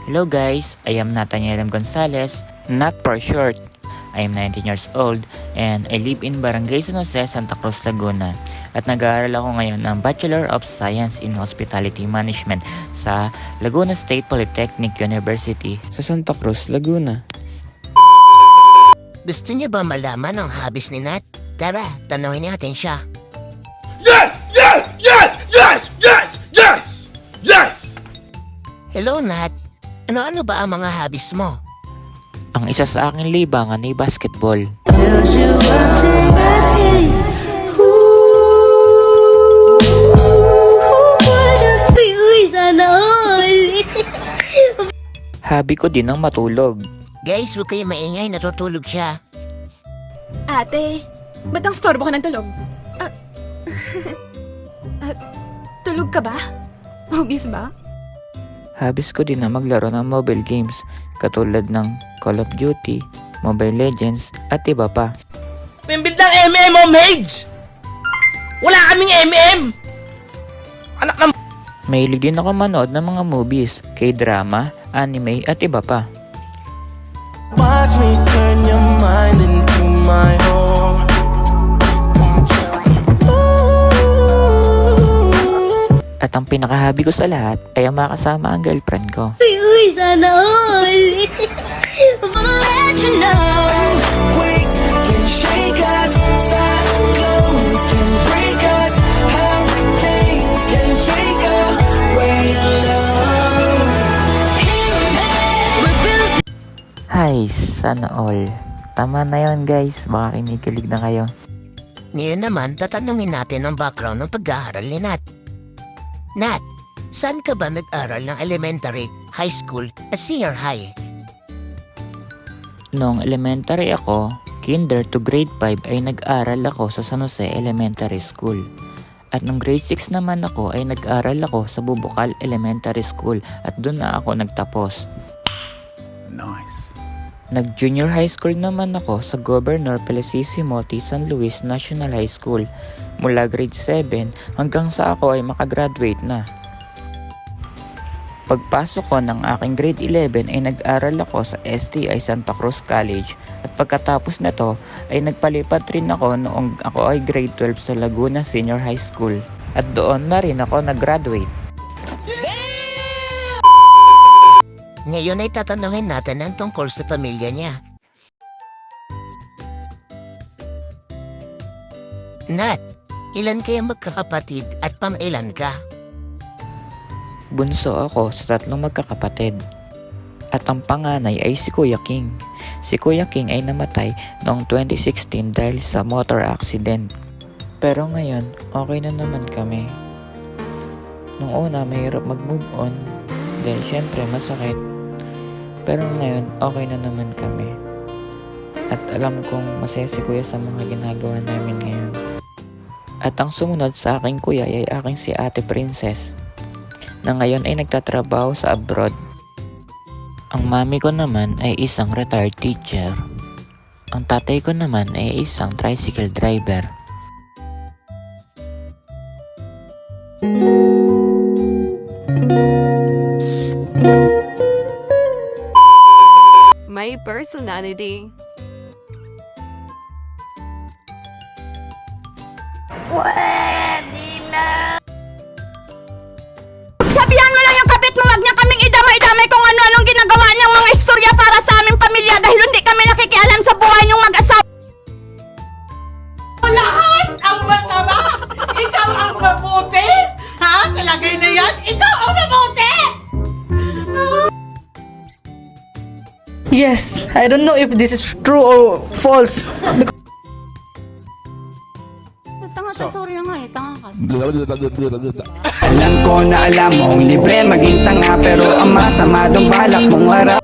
Hello guys, I am Nathaniel M. Gonzalez, not for short. I am 19 years old and I live in Barangay San Jose, Santa Cruz, Laguna. At nag-aaral ako ngayon ng Bachelor of Science in Hospitality Management sa Laguna State Polytechnic University sa Santa Cruz, Laguna. Gusto niyo ba malaman ang hobbies ni Nat? Tara, tanawin natin siya. Yes! Yes! Yes! Yes! Yes! Yes! Yes! Hello, Nat. Ano-ano ba ang mga hobbies mo? Ang isa sa aking libangan ay basketball. Uy, sana all! Hobby ko din ang matulog. Guys, huwag kayo maingay, natutulog siya. Ate, ba't ang storbo ka ng tulog? Tulog ka ba? Obvious ba? Hobbies ko din na maglaro ng mobile games katulad ng Call of Duty, Mobile Legends at iba pa. Pimbil ng MM o Mage! Wala kaming MM! Anak ng... Mahilig din ako manood ng mga movies, K-drama, anime at iba pa. Watch me turn your mind into my home. At ang pinaka-hobby ko sa lahat ay ang makasama ang girlfriend ko. Uy, sana all! Wanna let you know, waves can shake us, cyclones can break us, hurricanes can take away our love. Hi, sana all. Tama na yon guys, baka kinikilig na kayo. Ngayon naman, tatanungin natin ang background ng pag-aaral ni Nat. Nat, saan ka ba nag-aral ng elementary, high school, at senior high? Noong elementary ako, kinder to grade 5 ay nag-aral ako sa San Jose Elementary School. At nung grade 6 naman ako ay nag-aral ako sa Bubukal Elementary School at doon na ako nagtapos. Nice. Nag-junior high school naman ako sa Governor Felicissimo T. San Luis National High School mula grade 7 hanggang sa ako ay makagraduate na. Pagpasok ko ng aking grade 11 ay nag-aral ako sa STI Santa Cruz College at pagkatapos nito ay nagpalipat rin ako noong ako ay grade 12 sa Laguna Senior High School at doon na rin ako nag-graduate. Ngayon ay tatanungin natin ang tungkol sa pamilya niya. Nat, ilan kayo magkakapatid at pang-ilan ka? Bunso ako sa 3 magkakapatid. At ang panganay ay si Kuya King. Si Kuya King ay namatay noong 2016 dahil sa motor accident. Pero ngayon, okay na naman kami. Nung una, mahirap mag-move on dahil syempre masakit. Pero ngayon, okay na naman kami. At alam kong masaya si Kuya sa mga ginagawa namin ngayon. At ang sumunod sa aking kuya ay aking si Ate Princess, na ngayon ay nagtatrabaho sa abroad. Ang mami ko naman ay isang retired teacher. Ang tatay ko naman ay isang tricycle driver. May personality. Sabihan mo lang yung kapit mo, wag niya kaming idamay-damay kung ano-anong ginagawa niyang mga istorya para sa aming pamilya dahil hindi kami nakikialam sa buhay niyong mag-asawa. Lahat ang masama! Ikaw ang mabuti! Ha? Sa lagay na yan, ikaw ang mabuti! Yes, I don't know if this is true or false. Tanga ka, sorry na nga eh, tanga ka. Alam ko na alam mong libre maging tanga pero ang masama doon balak mong harap.